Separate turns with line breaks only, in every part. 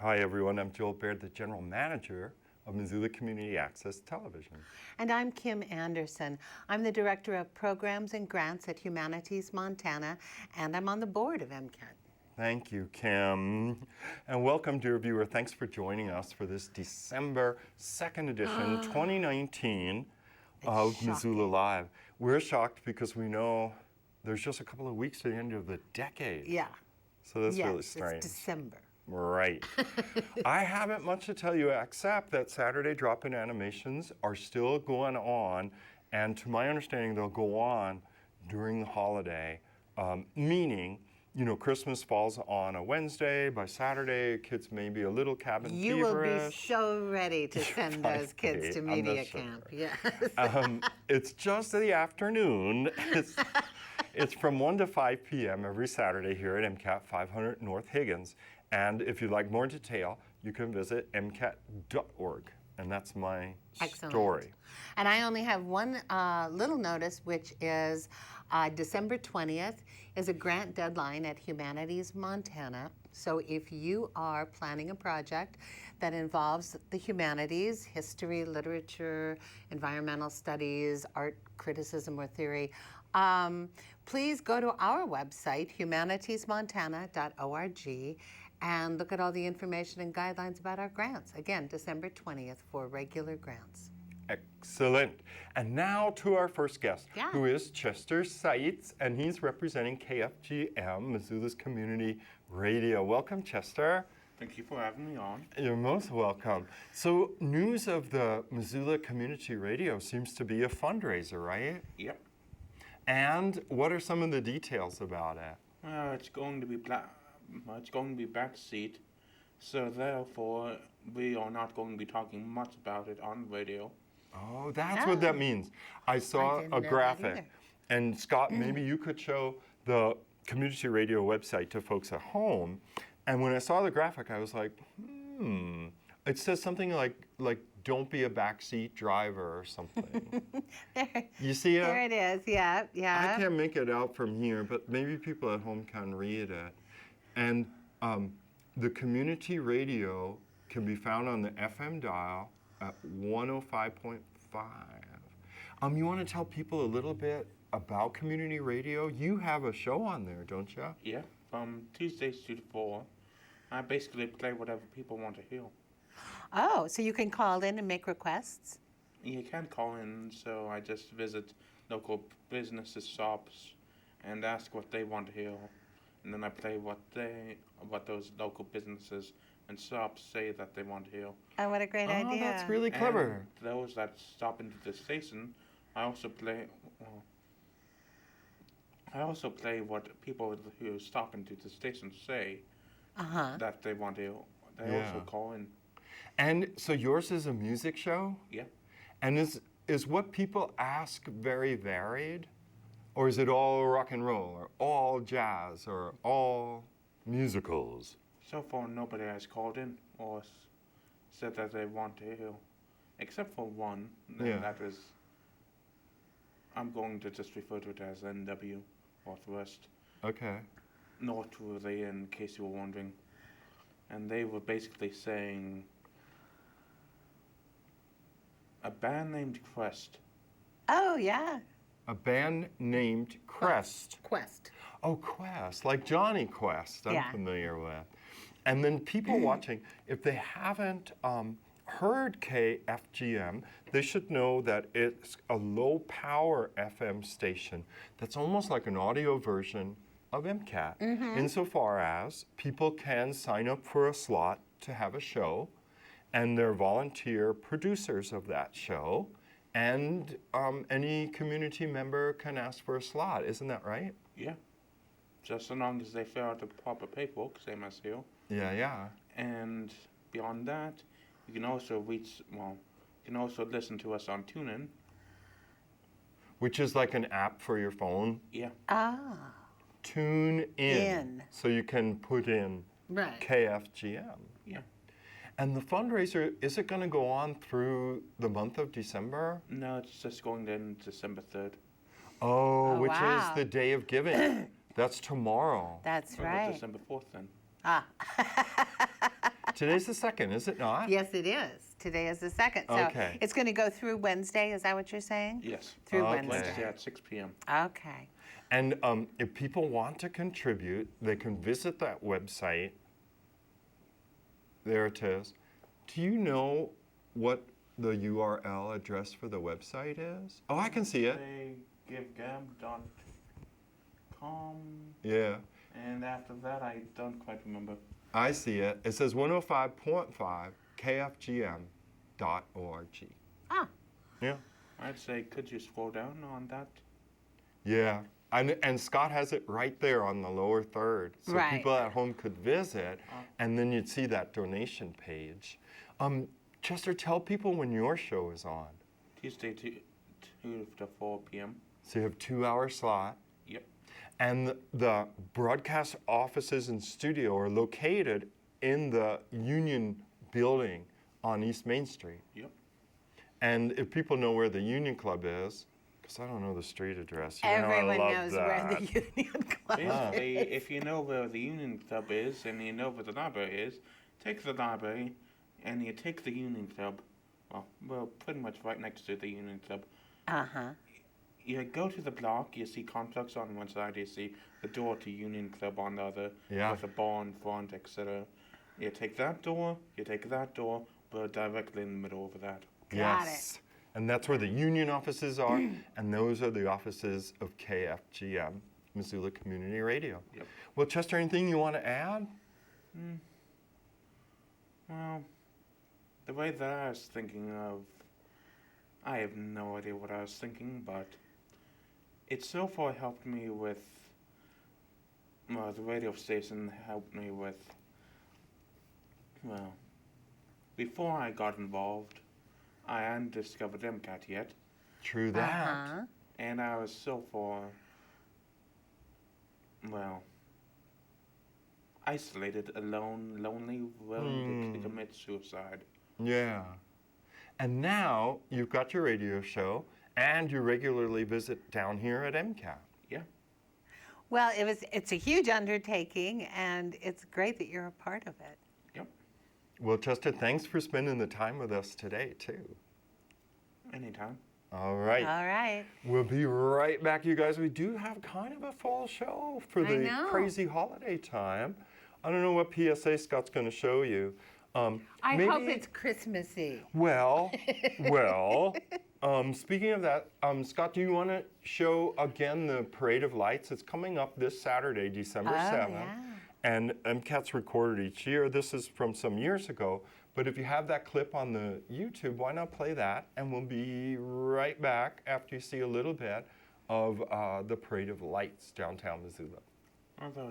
Hi everyone, I'm Joel Baird, the General Manager of Missoula Community Access Television.
And I'm Kim Anderson. I'm the Director of Programs and Grants at Humanities Montana, and I'm on the board of MCAT.
Thank you, Kim. And welcome, dear viewer. Thanks for joining us for this December 2nd edition, 2019 of
shocking.
Missoula Live. We're shocked because we know there's just a couple of weeks to the end of the decade.
Yeah.
So that's really strange.
It's December.
Right. I haven't much to tell you except that Saturday drop-in animations are still going on, and to my understanding, they'll go on during the holiday, meaning, you know, Christmas falls on a Wednesday. By Saturday, kids may be a little cabin feverish.
You will be so ready to send those kids to media camp. Yes.
It's just the afternoon. It's from 1 to 5 p.m. every Saturday here at MCAT 500 North Higgins. And if you'd like more detail, you can visit mcat.org. And that's my story.
And I only have one little notice, which is December 20th is a grant deadline at Humanities Montana. So if you are planning a project that involves the humanities, history, literature, environmental studies, art criticism or theory, please go to our website, humanitiesmontana.org, and look at all the information and guidelines about our grants. Again, December 20th for regular grants.
Excellent. And now to our first guest,
Yeah.
who is Chester Seitz, and he's representing KFGM, Missoula's Community Radio. Welcome, Chester.
Thank you for having me on.
You're most welcome. So news of the Missoula Community Radio seems to be a fundraiser, right?
Yep.
And what are some of the details about it?
It's going to be backseat, so therefore we are not going to be talking much about it on radio.
Oh, that's what that means. I saw
didn't
a
know that
graphic.
either.
And Scott, maybe you could show the community radio website to folks at home. And when I saw the graphic, I was like, It says something like don't be a backseat driver or something. You see it?
There it is, yeah.
I can't make it out from here, but maybe people at home can read it. And the community radio can be found on the FM dial at 105.5. You want to tell people a little bit about community radio? You have a show on there, don't you?
Yeah, from Tuesdays to 4. I basically play whatever people want to hear.
Oh, so you can call in and make requests?
You can call in, so I just visit local businesses, shops, and ask what they want to hear. And then I play what those local businesses and shops say that they want to hear.
Oh, what a great idea.
Oh, that's really clever.
And those that stop into the station, I also play what people who stop into the station say that they want to hear. They also call in.
And so yours is a music show?
Yeah.
And is what people ask very varied? Or is it all rock and roll, or all jazz, or all musicals?
So far, nobody has called in or said that they want to hear, except for one. And that is, I'm going to just refer to it as NW, Northwest.
Okay.
North Worthy, in case you were wondering. And they were basically saying, a band named Quest.
Oh, yeah.
A band named Quest.
Quest.
Oh, Quest, like Johnny Quest, I'm
Yeah.
familiar with. And then people watching, if they haven't heard KFGM, they should know that it's a low-power FM station that's almost like an audio version of MCAT, insofar as people can sign up for a slot to have a show, and they're volunteer producers of that show, and any community member can ask for a slot. Isn't that right?
Yeah. Just so long as they fill out the proper paperwork, same as here.
Yeah.
And beyond that, you can also listen to us on TuneIn.
Which is like an app for your phone.
Yeah.
Ah.
Tune in. So you can put in KFGM.
Yeah.
And the fundraiser, is it going to go on through the month of December?
No, it's just going in December 3rd.
Oh, which
wow.
is the day of giving. That's tomorrow.
That's
Or
right.
December 4th then.
Ah.
Today's the 2nd, is it not?
Yes, it is. Today is the 2nd. So
Okay.
it's going to go through Wednesday. Is that what you're saying?
Yes.
Through
Okay.
Wednesday
Wednesday.
at 6 p.m.
Okay.
And if people want to contribute, they can visit that website. There it is. Do you know what the URL address for the website is? Oh, I can see it.
KFGM.com.
Yeah,
And after that, I don't quite remember.
I see it. It says 105.5 KFGM.org.
Ah,
Yeah.
I'd say, could you scroll down on that?
Yeah. And Scott has it right there on the lower third. So
Right.
people at home could visit, and then you'd see that donation page. Chester, tell people when your show is on.
Tuesday 2 to 4 p.m.
So you have 2-hour slot.
Yep.
And the broadcast offices and studio are located in the Union building on East Main Street.
Yep.
And if people know where the Union Club is, because I don't know the street address. You know, I
everyone
love
knows
that.
where the Union Club is.
Basically, if you know where the Union Club is and you know where the library is, take the library and you take the Union Club. Well, pretty much right next to the Union Club.
Uh-huh.
You go to the block, you see complex on one side, you see the door to Union Club on the other,
Yeah.
with a bar in front, etc. You take that door, we're directly in the middle of that.
Got
Yes. And that's where the union offices are, and those are the offices of KFGM, Missoula Community Radio.
Yep.
Well, Chester, anything you want to add?
Well, the way that I was thinking of, I have no idea what I was thinking, but it so far helped me with, well, the radio station helped me with, well, before I got involved, I hadn't discovered MCAT yet,
True that.
Uh-huh.
and I was so far, well, isolated, alone, lonely, willing to commit suicide.
Yeah. And now you've got your radio show, and you regularly visit down here at MCAT.
Yeah.
Well, it's a huge undertaking, and it's great that you're a part of it.
Yep.
Well, Chester, thanks for spending the time with us today, too.
Anytime.
All right.
All right.
We'll be right back, you guys. We do have kind of a fall show for
I
the
know.
crazy holiday time. I don't know what PSA Scott's going to show you.
I
maybe-
hope it's Christmassy.
Well, speaking of that, Scott, do you want to show again the Parade of Lights? It's coming up this Saturday, December 7th.
Yeah.
And MCAT's recorded each year. This is from some years ago. But if you have that clip on the YouTube, why not play that? And we'll be right back after you see a little bit of the Parade of Lights downtown Missoula.
Although,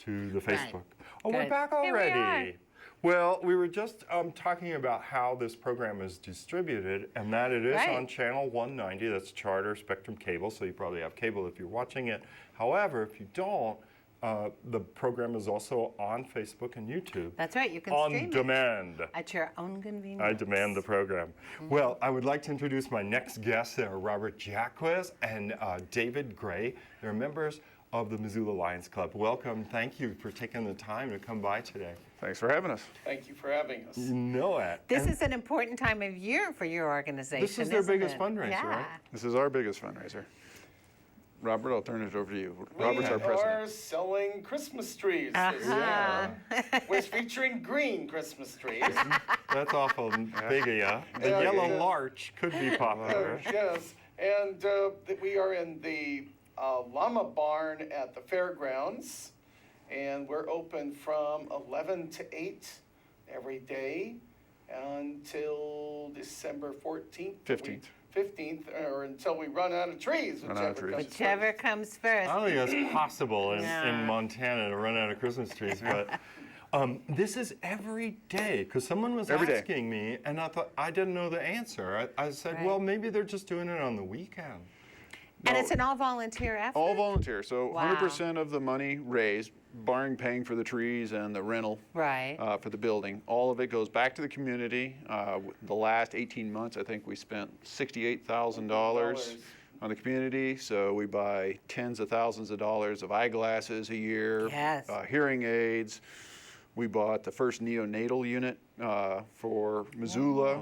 to the Facebook. Oh, we're
Good.
back
Here we
already.
are.
Well, we were just talking about how this program is distributed, and that it is
Right.
on channel 190. That's Charter Spectrum Cable, so you probably have cable if you're watching it. However, if you don't, the program is also on Facebook and YouTube.
That's right. You can
On
stream
demand.
it at your own convenience.
I demand the program. Well, I would like to introduce my next guests. They are Robert Jacquez and David Gray. They're members of the Missoula Lions Club. Welcome. Thank you for taking the time to come by today.
Thanks for having us.
Thank you for having us.
You know it.
This
And
is an important time of year for your organization.
This is their
isn't
biggest
it?
fundraiser,
yeah.
right?
This is our biggest fundraiser. Robert, I'll turn it over to you. Robert's our
We
president.
are selling Christmas trees this
Uh-huh.
year. We're featuring green Christmas trees.
That's awful big of ya. The
Yeah,
yellow
yeah.
larch could be popular.
Yes, and we are in the llama barn at the fairgrounds, and we're open from 11 to 8 every day until December 14th.
15th.
15th, or until we run out of trees,
Run out of
whichever
trees.
comes
Whichever
first.
comes first.
I don't think that's possible in
Yeah.
Montana to run out of Christmas trees, but this is every day because someone was
Every day.
asking me, and I thought I didn't know the answer. I said,
Right.
well, maybe they're just doing it on the weekend.
And
No.
it's an all-volunteer effort.
All volunteer. So
Wow.
100% of the money raised, barring paying for the trees and the rental
Right.
for the building, all of it goes back to the community. The last 18 months, I think we spent $68,000 on the community. So we buy tens of thousands of dollars of eyeglasses a year,
Yes.
hearing aids. We bought the first neonatal unit for Missoula.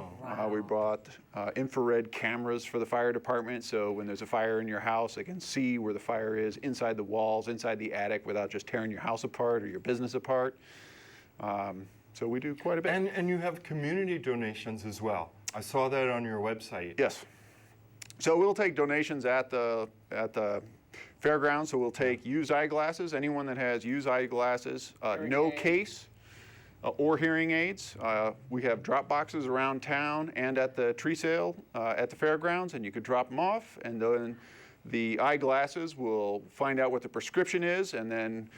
We bought infrared cameras for the fire department, so when there's a fire in your house, they can see where the fire is inside the walls, inside the attic, without just tearing your house apart or your business apart. So we do quite a bit.
And you have community donations as well. I saw that on your website.
Yes. So we'll take donations at the fairgrounds. So we'll take used eyeglasses. Anyone that has used eyeglasses, no
Hearing aids.
case, or hearing aids. We have drop boxes around town and at the tree sale at the fairgrounds, and you could drop them off. And then the eyeglasses will find out what the prescription is, and then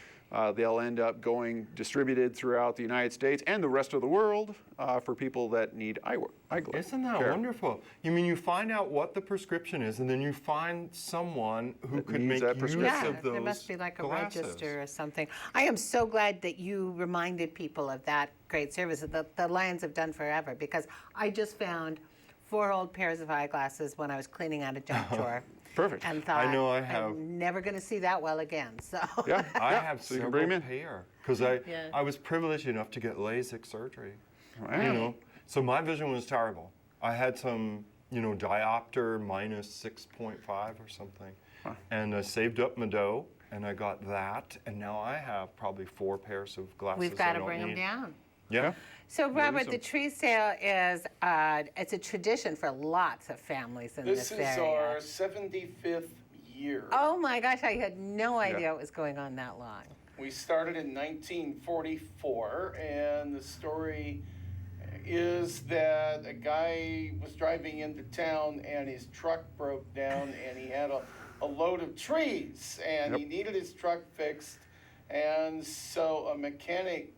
they'll end up going distributed throughout the United States and the rest of the world for people that need eyeglasses.
Isn't that wonderful? You mean you find out what the prescription is, and then you find someone who
That
could
needs
make
that
use
prescription.
Yeah,
of those
there must be like a
glasses.
register or something. I am so glad that you reminded people of that great service that the Lions have done forever, because I just found 4 old pairs of eyeglasses when I was cleaning out a junk drawer.
Perfect.
And thought,
know I have-
I'm never going to see that well again. So
Yeah,
I
yeah.
have
So you can
several
bring 'em in.
pair because
Yeah.
I was privileged enough to get LASIK surgery.
Wow.
You know, so my vision was terrible. I had some, diopter minus 6.5 or something, and I saved up my dough, and I got that, and now I have probably 4 pairs of glasses.
we've got
I
to
don't
bring them
need.
down.
Yeah.
So Robert,
some-
the tree sale is it's a tradition for lots of families in
This
this
is
area.
our 75th year.
Oh my gosh, I had no idea it was going on that long.
We started in 1944, and the story is that a guy was driving into town and his truck broke down, and he had a load of trees, and he needed his truck fixed, and so a mechanic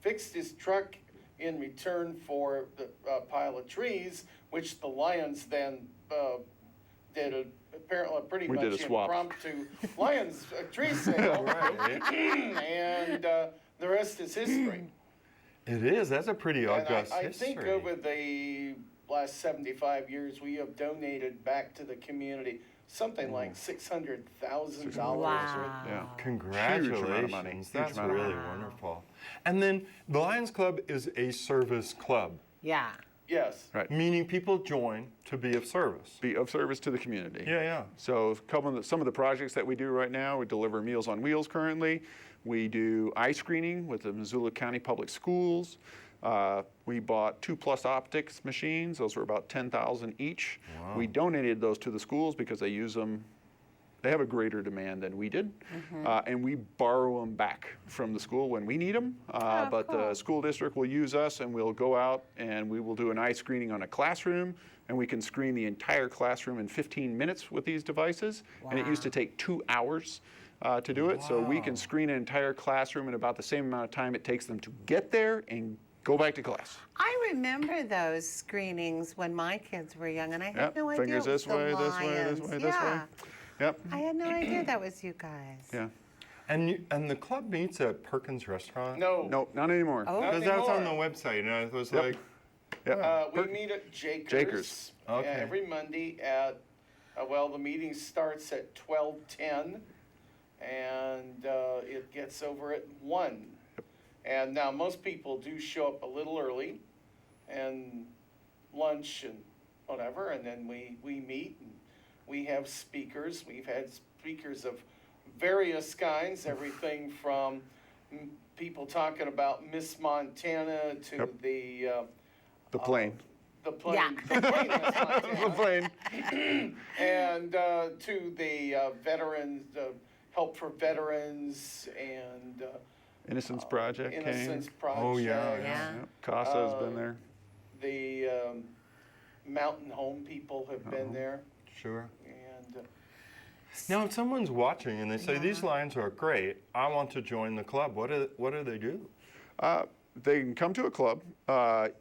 fixed his truck in return for the pile of trees, which the Lions then did apparently a pretty
We did
much
a swap.
impromptu Lions tree sale.
Right.
And the rest is history.
It is. That's a pretty
And
august
I
history.
think over the last 75 years, we have donated back to the community something like $600,000
Wow.
Yeah.
Congratulations.
Huge amount of money. Huge
That's
amount of
really
money.
wonderful. And then the Lions Club is a service club,
Yeah.
Yes.
Right.
meaning people join to be of service.
Be of service to the community.
Yeah, yeah.
So some of the projects that we do right now, we deliver Meals on Wheels currently. We do eye screening with the Missoula County Public Schools. We bought 2+ optics machines. Those were about $10,000 each.
Wow.
We donated those to the schools because they use them they have a greater demand than we did, and we borrow them back from the school when we need them. But the
cool.
school district will use us, and we'll go out and we will do an eye screening on a classroom, and we can screen the entire classroom in 15 minutes with these devices. And it used to take 2 hours to do it, so we can screen an entire classroom in about the same amount of time it takes them to get there and go back to class.
I remember those screenings when my kids were young, and I had
Yep,
no idea
fingers
it was
this way,
the
this way, this
Lions.
way, this way.
Yeah,
Yep.
I had no idea that was you guys.
Yeah.
And the club meets at Perkins Restaurant?
No.
No, not anymore.
Oh.
Because that was on the
anymore.
website, and it was
Yep.
like,
Yep.
We meet at Jakers.
Jakers.
Okay.
Every Monday at, well, the meeting starts at 12:10, and it gets over at 1. And now most people do show up a little early, and lunch and whatever, and then we meet, and we have speakers. We've had speakers of various kinds, everything from people talking about Miss Montana to
Yep.
the
plane.
the plane,
Yeah.
the plane Miss
The
Montana,
plane.
and to the veterans, help for veterans, and
Innocence Project
Innocence
came.
Project.
Oh, yeah,
Yeah.
Yep. Costa's been there.
The Mountain Home people have been there,
sure.
and
Now, if someone's watching and they say, these lines are great, I want to join the club, what do they do?
They can come to a club.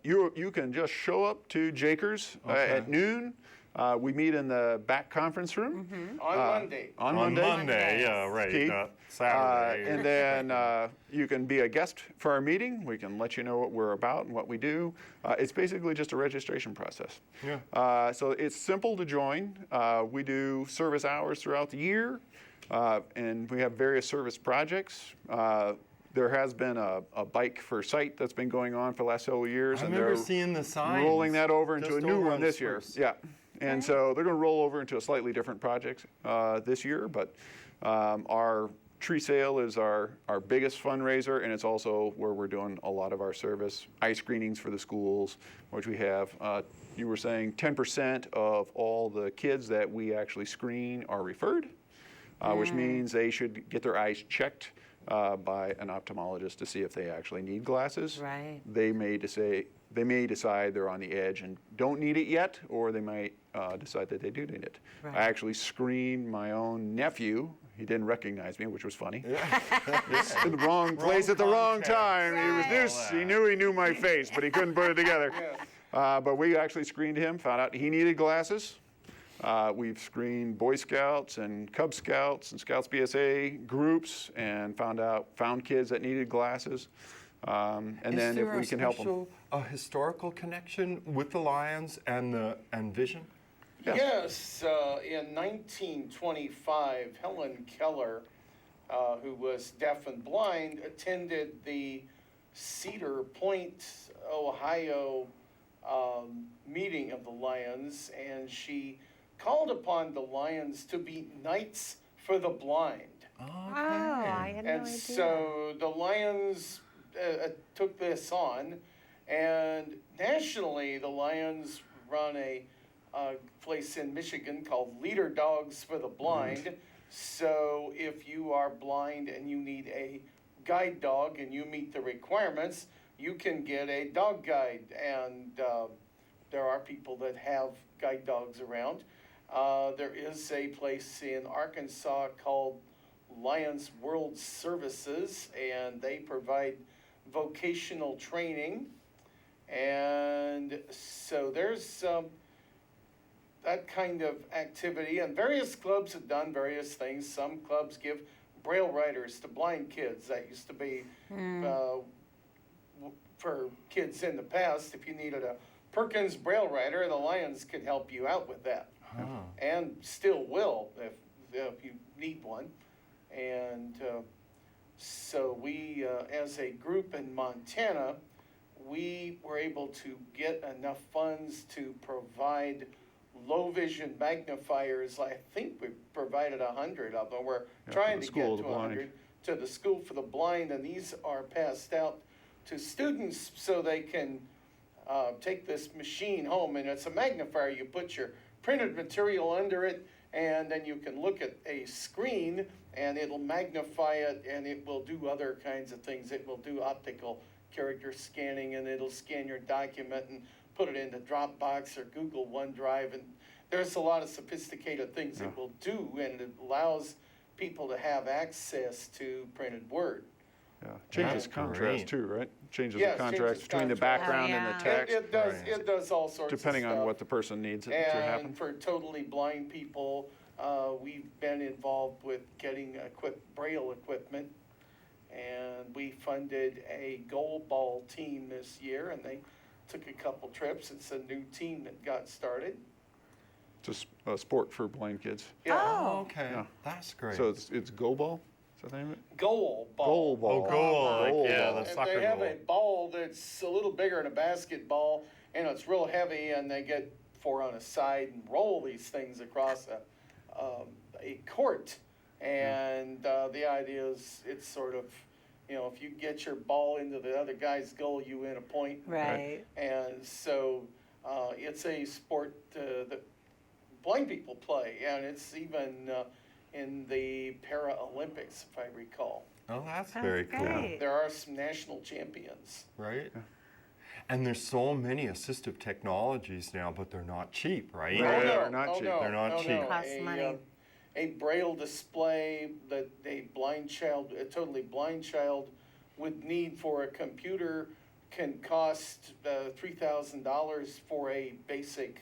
You can just show up to Jakers at noon. We meet in the back conference room
on Monday.
on
On
Monday.
Monday, yeah, right,
Keith.
not Saturday.
And then you can be a guest for our meeting. We can let you know what we're about and what we do. It's basically just a registration process.
Yeah.
So it's simple to join. We do service hours throughout the year, and we have various service projects. There has been a bike for sight that's been going on for the last several years,
I
and
remember
they're
seeing the signs.
rolling that over into a
just
new
over
one
on
this year.
Spruce.
Yeah, and so they're going to roll over into a slightly different project this year. But our tree sale is our biggest fundraiser, and it's also where we're doing a lot of our service eye screenings for the schools, which we have. You were saying 10% of all the kids that we actually screen are referred, which means they should get their eyes checked by an optometrist to see if they actually need glasses.
Right.
They may decide they're on the edge and don't need it yet, or they might decide that they do need it.
Right.
I actually screened my own nephew. He didn't recognize me, which was funny. Just in the wrong place at the wrong
context.
time. He knew he knew my face, but he couldn't put it together. But we actually screened him, found out he needed glasses. We've screened Boy Scouts and Cub Scouts and Scouts BSA groups and found kids that needed glasses. And then if we can help them.
A historical connection with the Lions and vision?
Yes, in 1925, Helen Keller, who was deaf and blind, attended the Cedar Point, Ohio meeting of the Lions, and she called upon the Lions to be knights for the blind.
Oh, I had no
And
idea.
so the Lions took this on, and nationally, the Lions run a place in Michigan called Leader Dogs for the Blind. So if you are blind and you need a guide dog and you meet the requirements, you can get a dog guide. And there are people that have guide dogs around. There is a place in Arkansas called Lions World Services, and they provide vocational training. And so there's that kind of activity, and various clubs have done various things. Some clubs give braille writers to blind kids. That used to be for kids in the past. If you needed a Perkins braille writer, the Lions could help you out with that, and still will if you need one. And so we, as a group in Montana, we were able to get enough funds to provide low vision magnifiers. I think we provided 100 of them. We're trying
the
to get
School of
to
the Blind.
100 to the School for the Blind, and these are passed out to students so they can take this machine home. And it's a magnifier. You put your printed material under it, and then you can look at a screen and it'll magnify it and it will do other kinds of things. It will do optical character scanning, and it'll scan your document and put it into Dropbox or Google OneDrive, and there's a lot of sophisticated things it will do, and it allows people to have access to printed Word.
Yeah. Changes
That's
contrast
great.
too, right? Changes
Yes,
the
changes
contrast between the
contrast.
background
Oh,
and
yeah.
the text,
It does all sorts
depending
of
on
stuff.
what the person needs it to happen.
And for totally blind people, we've been involved with getting Braille equipment. And we funded a goalball team this year, and they took a couple trips. It's a new team that got started.
It's a sport for blind kids.
Yeah,
Oh.
Okay,
Yeah.
that's great.
So it's go ball? Is that the name of it?
goal ball.
Goal ball.
Oh, goal, like,
Goal
yeah,
ball.
the
And
soccer
they have
goal.
a ball that's a little bigger than a basketball, and it's real heavy, and they get four on a side and roll these things across a court. And the idea is it's sort of, if you get your ball into the other guy's goal, you win a point.
Right.
And so it's a sport that blind people play, and it's even in the Paralympics, if I recall.
Oh, that's
That's
very cool.
great.
There are some national champions.
Right? And there's so many assistive technologies now, but they're not cheap, right?
Right.
Oh, no,
They're not
oh,
cheap.
no,
They're not
no,
cheap.
no.
Costs money.
A Braille display that a totally blind child would need for a computer can cost $3,000 for a basic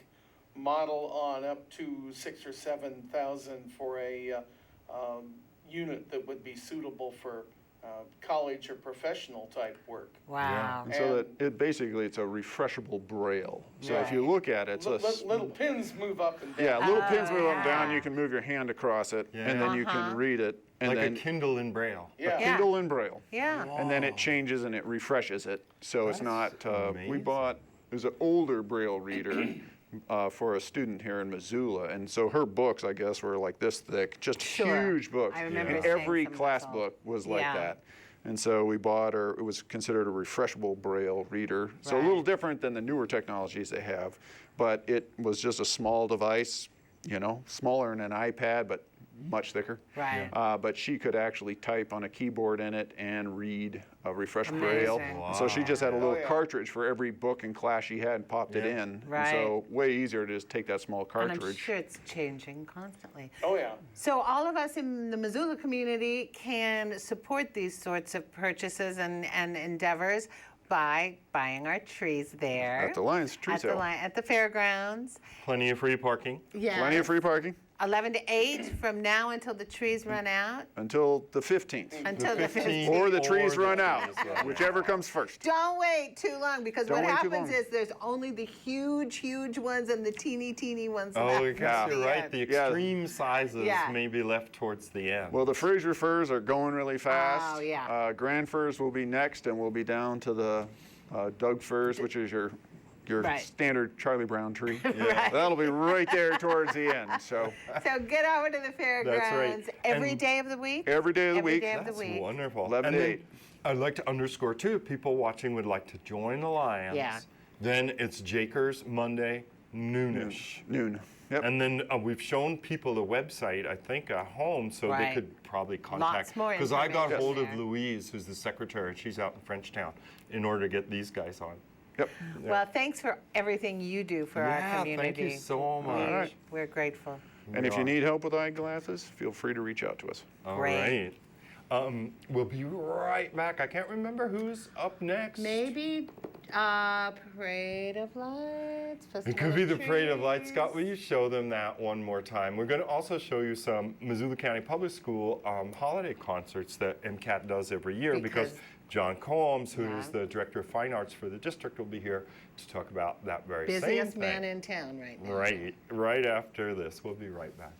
model on up to $6,000 or $7,000 for a unit that would be suitable for college or professional type work.
Wow.
And so
And-
that it's a refreshable braille. So if
Right.
you look at it, it's a
Little pins move up and down.
yeah, little
Oh,
pins move up and down.
yeah.
You can move your hand across it,
Yeah.
and then you
Uh-huh.
can read it, and
Like
then
a Kindle in Braille.
Yeah.
Kindle in braille.
Yeah.
And then it changes and it refreshes it. So it's
That's
not. We
amazing.
bought it was an older braille reader for a student here in Missoula, and so her books, I guess, were like this thick, just
Sure.
huge books.
I remember
And
seeing
every
some of
class
those.
book was like
Yeah.
that. And so we bought her. It was considered a refreshable braille reader. So a
Right.
little different than the newer technologies they have, but it was just a small device, smaller than an iPad, but much thicker.
Right.
But she could actually type on a keyboard in it and read a refreshed braille.
Amazing.
And so she just had a little
yeah.
cartridge for every book and class she had and popped it
Yeah.
in.
Right.
And so way easier to just take that small
And
cartridge.
I'm sure it's changing constantly.
Oh, yeah.
So all of us in the Missoula community can support these sorts of purchases and endeavors by buying our trees there.
At the Lions Tree
at the
Sale.
at the fairgrounds.
Plenty of free parking.
Yeah.
Plenty of free parking
11 to 8 from now until the trees run out.
until the 15th.
Until the 15th.
Or the trees
Or the
run out,
trees run out.
whichever comes first.
Don't wait too long because
Don't
what
wait too
happens
long.
is there's only the huge ones and the teeny ones
Oh,
left.
I
at
guess you're
the
right.
end.
The
Yeah.
extreme sizes
Yeah.
may be left towards the end.
Well, the Fraser firs are going really fast.
Oh, yeah.
Grand firs will be next, and we'll be down to the Doug firs, which is your
Right.
standard Charlie Brown tree.
Right.
That'll be right there towards the end. So
So get over to the fairgrounds every
And
day of the week.
every day of the
Every
week.
day of the
That's
week.
wonderful.
11
and
to
then
8.
I'd like to underscore too, if people watching would like to join the Lions,
Yeah.
then it's Jakers Monday, noonish.
Noon. Yep.
And then we've shown people the website, I think, at home, so
Right.
they could probably contact.
Lots more
Because I got
information
hold of
there.
Louise, who's the secretary. She's out in Frenchtown, in order to get these guys on.
Yep.
Well, thanks for everything you do for our
Yeah,
community.
thank you so
We-
much.
right.
We're grateful.
And if you need help with eyeglasses, feel free to reach out to us.
All
Great.
right. We'll be right back. I can't remember who's up next.
Maybe Parade of Lights.
It
Festival
could be the Parade of Lights.
Trees.
Scott, will you show them that one more time? We're going to also show you some Missoula County Public School holiday concerts that MCAT does every year because
Because-
John Combs, who is
Yeah.
the Director of Fine Arts for the district, will be here to talk about that very
Busiest
same
man
thing.
in town right now.
Right after this. We'll be right back.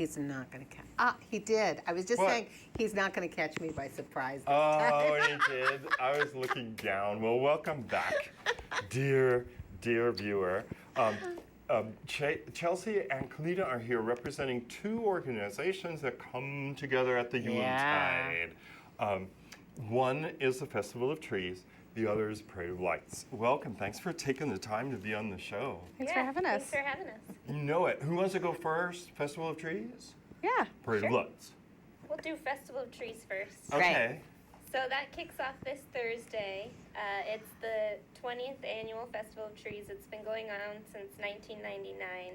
He's not going to catch. He did. I was just
What?
saying he's not going to catch me by surprise. This
Oh, he did. I was looking down. Well, welcome back, dear viewer. Chelsea and Kalita are here representing two organizations that come together at the Yuletide. One is the Festival of Trees. The other is Parade of Lights. Welcome. Thanks for taking the time to be on the show.
Thanks for having us.
Thanks for having us.
You know it. Who wants to go first? Festival of Trees?
Yeah.
Parade of
Sure.
Lights.
We'll do Festival of Trees first.
Right.
Okay.
So that kicks off this Thursday. It's the 20th annual Festival of Trees. It's been going on since 1999.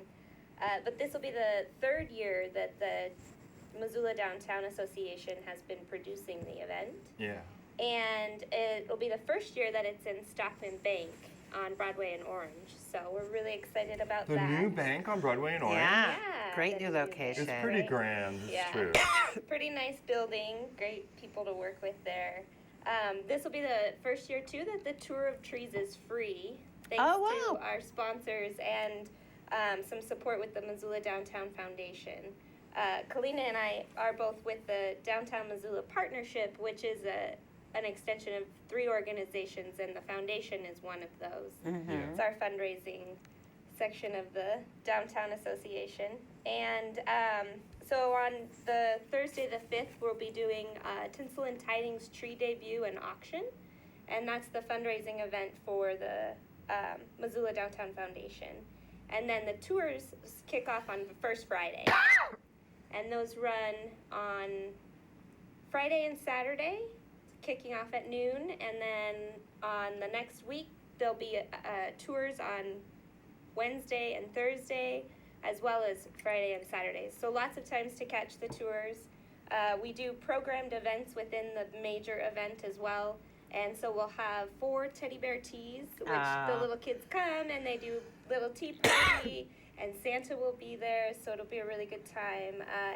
But this will be the third year that the Missoula Downtown Association has been producing the event.
Yeah.
And it'll be the first year that it's in Stockman Bank on Broadway and Orange. So we're really excited about
The
that.
new bank on Broadway and Orange.
Yeah.
Yeah,
Great
the
new
new
location.
It's pretty grand, it's
Yeah.
true.
Pretty nice building, great people to work with there. This will be the first year too that the tour of trees is free, thanks
Oh, wow.
to our sponsors and some support with the Missoula Downtown Foundation. Kalina and I are both with the Downtown Missoula Partnership, which is an extension of 3 organizations, and the foundation is one of those.
Yeah.
It's our fundraising section of the Downtown Association. And so on the Thursday the 5th, we'll be doing Tinsel and Tidings Tree Debut and Auction. And that's the fundraising event for the Missoula Downtown Foundation. And then the tours kick off on the first Friday. And those run on Friday and Saturday, kicking off at noon. And then on the next week, there'll be tours on Wednesday and Thursday, as well as Friday and Saturday. So lots of times to catch the tours. We do programmed events within the major event as well. And so we'll have 4 teddy bear teas, which the little kids come and they do little tea party, and Santa will be there, so it'll be a really good time.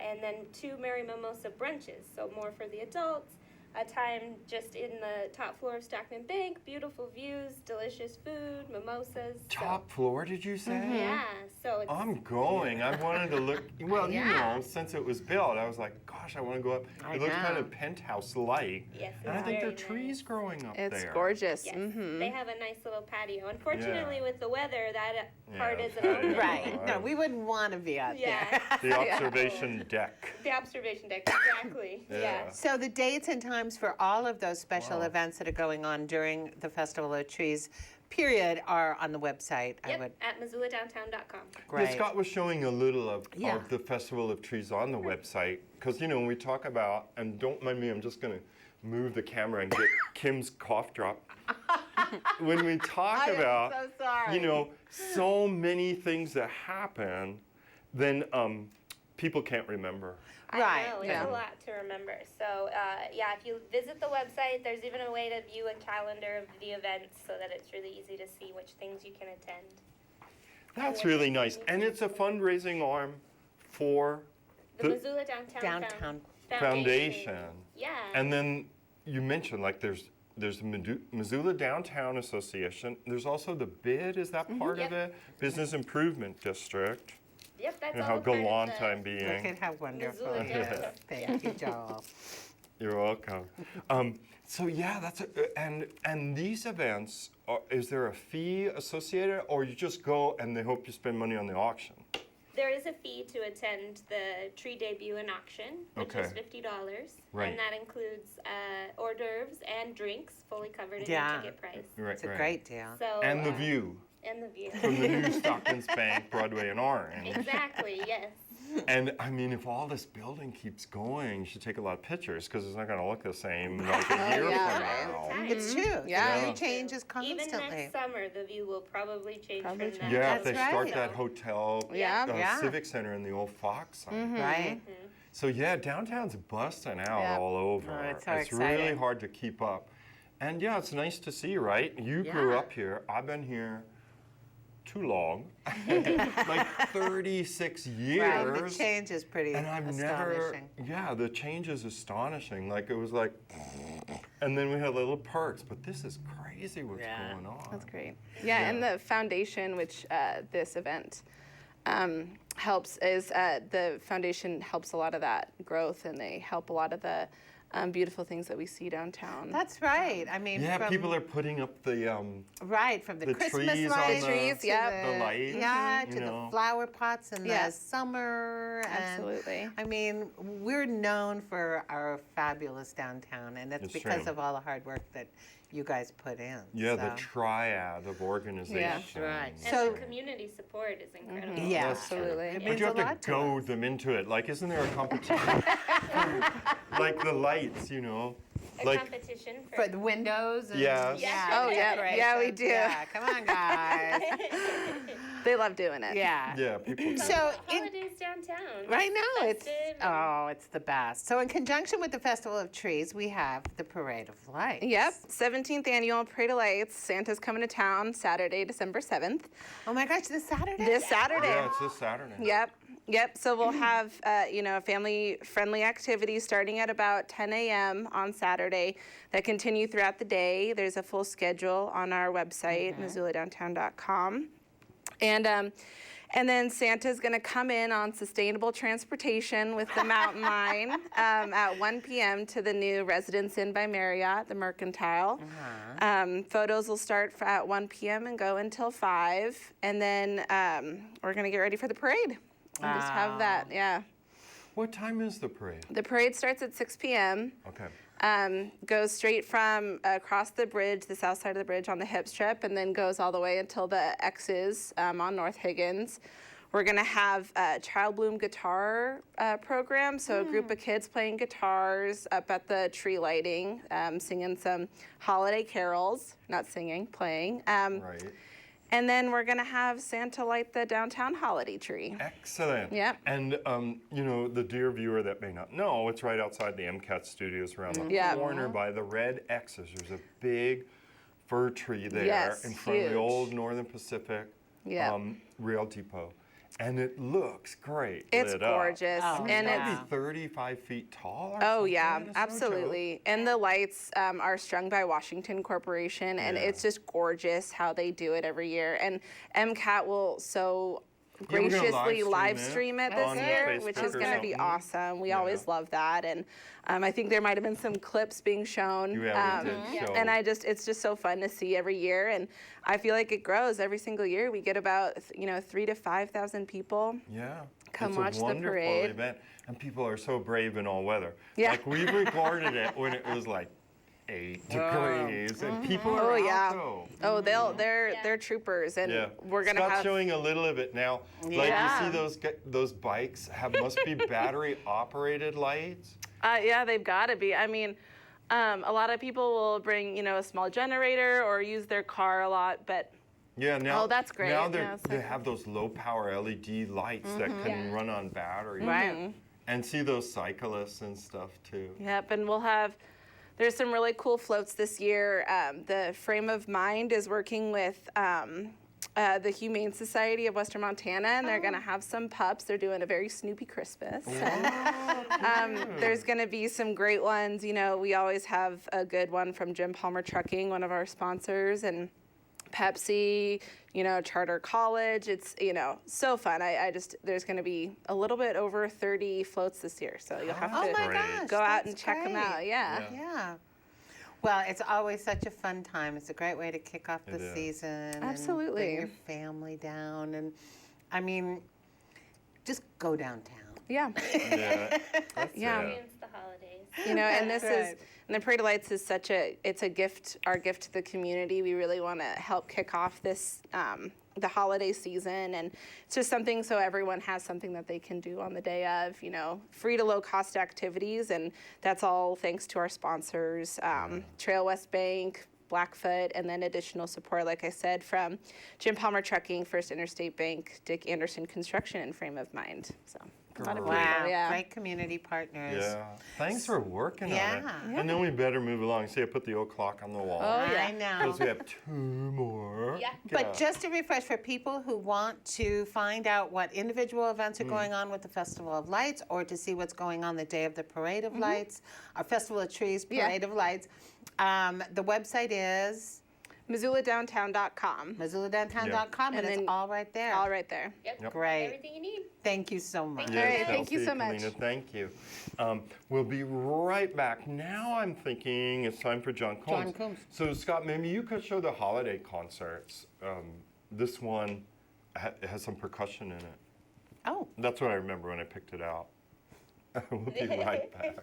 And then 2 Merry Mimosa brunches, so more for the adults. A time just in the top floor of Stockman Bank, beautiful views, delicious food, mimosas.
Top floor, did you say?
Yeah, so it's
I'm going. I wanted to look. Well, you
Yeah.
know, since it was built, I was like, gosh, I want to go up.
I
It looks kind
know.
of penthouse-like.
yes,
And I
it's
think there are
very
trees
nice.
growing up
It's
there.
gorgeous.
Yes,
Mm-hmm.
they have a nice little patio. Unfortunately, with the weather, that part
Yeah,
isn't
patio.
open.
Right. No, we wouldn't want to be out
Yeah.
there.
The observation deck.
The observation deck, exactly.
Yeah.
So the dates and times for all of those special
Wow.
events that are going on during the Festival of Trees period are on the website. I
Yep,
would.
at MissoulaDowntown.com.
Yeah,
Great.
Scott was showing a little of
Yeah.
the Festival of Trees on the website. Because, you know, when we talk about, and don't mind me, I'm just going to move the camera and get Kim's cough drop. When we talk
I am
about,
so sorry.
you know, so many things that happen, then people can't remember.
Right,
I know, it's
yeah.
a lot to remember. So, yeah, if you visit the website, there's even a way to view a calendar of the events so that it's really easy to see which things you can attend.
That's really nice. And it's a fundraising arm for
The
The-
Missoula Downtown,
Downtown.
foundation.
Yeah.
And then you mentioned, like, there's the Missoula Downtown Association. There's also the BID, is that part of
Yep.
it? Business Improvement District.
Yep, that's
And
all
how
a part of
gallant
the
I'm being.
Look at how wonderful
Missoula
it is.
Downtown.
Thank you, Joel.
You're welcome. So yeah, that's and these events, is there a fee associated, or you just go and they hope you spend money on the auction?
There is a fee to attend the tree debut and auction, which is
Okay.
$50.
Right.
And that includes hors d'oeuvres and drinks, fully covered in
Yeah.
your ticket price.
Right,
It's a great deal.
So,
And the view
And the view.
from the new Stockman's Bank, Broadway and Orange.
Exactly, yes.
And I mean, if all this building keeps going, you should take a lot of pictures because it's not going to look the same like a year
yeah.
from now.
Time.
It's true.
Yeah.
The view
Yeah.
changes
Even
constantly.
next summer, the view will probably change
Probably
from
change.
that.
Yeah, if
That's
they start
right.
that hotel,
Yeah.
Yeah.
Civic Center in the old Fox site.
Right.
So yeah, downtown's busting out
Yeah.
all over.
Oh, it's so
really
exciting.
hard to keep up. And yeah, it's nice to see, right? You grew
Yeah.
up here. I've been here too long, like 36
Right.
years.
The change is pretty
And I've never,
astonishing.
yeah, the change is astonishing. Like it was like, and then we had little perks, but this is crazy what's
Yeah.
going on.
That's great. Yeah, and the foundation, which this event helps is the foundation helps a lot of that growth, and they help a lot of the beautiful things that we see downtown.
That's right. I mean,
Yeah,
from,
people are putting up the
right from the
the
Christmas
trees on
lights,
the-
Trees,
to
yep.
the lights,
yeah,
you
to
know.
the flower pots in
Yeah.
the summer.
Absolutely.
And, I mean, we're known for our fabulous downtown, and that's
It's
because
true.
of all the hard work that you guys put in.
Yeah, the
so.
triad of organization.
right.
And
So-
the community support is incredible.
Yeah,
Absolutely.
It
But
means
you
a
have to
lot to
goad
us.
them into it. Like, isn't there a competition? Like the lights, you know?
A
Like,
competition
For the windows. And,
Yes.
Yeah.
Oh, yeah.
decorations.
Yeah, we do.
Yeah, come on, guys.
They love doing it.
yeah.
yeah, people.
So, in,
holidays downtown.
right now it's
Festive and-
it's the best. So in conjunction with the Festival of Trees, we have the Parade of Lights.
Yep, 17th annual Parade of Lights. Santa's coming to town Saturday, December 7th.
Oh my gosh, this Saturday.
This Saturday.
Yeah, it's this Saturday.
Yep. So we'll have, family-friendly activities starting at about 10 a.m. on Saturday that continue throughout the day. There's a full schedule on our website, MissoulaDowntown.com. And then Santa's going to come in on sustainable transportation with the Mountain Line at 1 p.m. to the new Residence Inn by Marriott, the Mercantile. Photos will start at 1 p.m. and go until 5. And then we're going to get ready for the parade. And just have that, yeah.
What time is the parade?
The parade starts at 6 p.m.
Okay.
Goes straight from across the bridge, the south side of the bridge on the hip strip, and then goes all the way until the X's on North Higgins. We're going to have a Child Bloom guitar program, so a group of kids playing guitars up at the tree lighting, singing some holiday carols, not singing, playing.
Right.
And then we're going to have Santa light the downtown holiday tree.
Excellent.
Yep.
And, the dear viewer that may not know, it's right outside the MCAT studios around the
Yeah.
corner by the red X's. There's a big fir tree there
Yes,
in front of the
huge.
old Northern Pacific
Yeah.
rail depot. And it looks great.
It's
lit up.
gorgeous.
Oh,
and
It's
it's
gotta be 35 feet tall or
Oh
something.
yeah,
It's no joke.
absolutely. And the lights are strung by Washington Corporation, and
Yeah.
it's just gorgeous how they do it every year. And MCAT will so
Yeah, we're gonna
graciously
live
live
stream
stream it
it
this
on
year, which
Facebook
is
or
going to be
something.
awesome. We
Yeah.
always love that, and I think there might have been some clips being shown.
Yeah, we did show.
And it's just so fun to see every year, and I feel like it grows every single year. We get about 3,000 to 5,000 people.
Yeah.
Come
it's
watch
a
the
wonderful
parade.
event. And people are so brave in all weather.
Yeah.
Like we recorded it when it was like 8 degrees and people are
Oh
out
yeah.
though.
Oh, they're troopers, and
Yeah.
we're gonna
Scott's
have.
showing a little of it now. Like
Yeah.
you see those bikes must be battery operated lights.
Yeah, they've got to be. I mean, a lot of people will bring, a small generator or use their car a lot, but
Yeah, now
Oh, that's great.
Now
Yeah,
they
so-
have those low power LED lights that can
Yeah.
run on batteries.
Right.
And see those cyclists and stuff too.
yep. And there's some really cool floats this year. The Frame of Mind is working with the Humane Society of Western Montana, and they're going to have some pups. They're doing a very Snoopy Christmas. There's going to be some great ones. We always have a good one from Jim Palmer Trucking, one of our sponsors, and Pepsi, Charter College. It's, so fun. There's going to be a little bit over 30 floats this year, so you'll have
Oh
to
my
Great.
gosh.
go out
that's
and check them
great.
out. Yeah.
Yeah. Well, it's always such a fun time. It's a great way to kick off
It
the
is.
season.
Absolutely.
And bring your family down. And I mean, just go downtown.
Yeah.
Yeah. That's
Yeah.
it.
Experience the holidays.
And
That's
this
right.
and the Parade of Lights is it's a gift, our gift to the community. We really want to help kick off this, the holiday season, and it's just something so everyone has something that they can do on the day of, free to low cost activities, and that's all thanks to our sponsors, Trail West Bank, Blackfoot, and then additional support, like I said, from Jim Palmer Trucking, First Interstate Bank, Dick Anderson Construction, and Frame of Mind. So a lot of people,
Wow.
yeah.
Great community partners.
Yeah. Thanks for working on it.
Yeah.
And then we better move along. See, I put the old clock on the wall.
Oh, yeah.
I know.
Because we have 2 more.
Yeah.
But just to refresh for people who want to find out what individual events are going on with the Festival of Lights, or to see what's going on the day of the Parade of Lights, our Festival of Trees,
Yeah.
Parade of Lights, the website is
MissoulaDowntown.com.
MissoulaDowntown.com, and
And
it's
then
all right there.
All right there.
Yep.
Great.
Everything you need.
Thank you so much.
Thank
All right,
you.
thank you
Chelsea,
so much.
Kalina, thank you. We'll be right back. Now I'm thinking it's time for John Combs.
John Combs.
So Scott, maybe you could show the holiday concerts. This one has some percussion in it.
Oh,
That's what I remember when I picked it out. We'll be right back.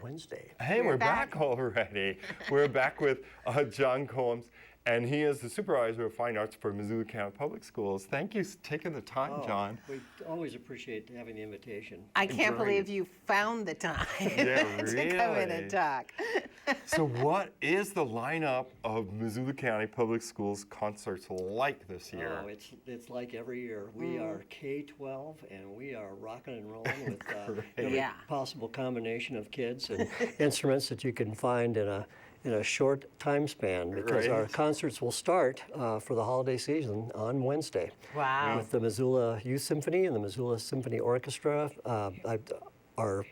Wednesday.
Hey, we're back already. We're back with John Combs, and he is the supervisor of fine arts for Missoula County Public Schools. Thank you for taking the time, John.
We always appreciate having the invitation.
I can't
Great.
believe you found the time
Yeah,
to come in
really.
and talk.
So what is the lineup of Missoula County Public Schools concerts like this year?
Oh, it's like every year. We are K-12, and we are rocking and rolling with every
Yeah.
possible combination of kids and instruments that you can find in a short time span, because our
Right.
concerts will start for the holiday season on Wednesday.
Wow.
With the Missoula Youth Symphony and the Missoula Symphony Orchestra, our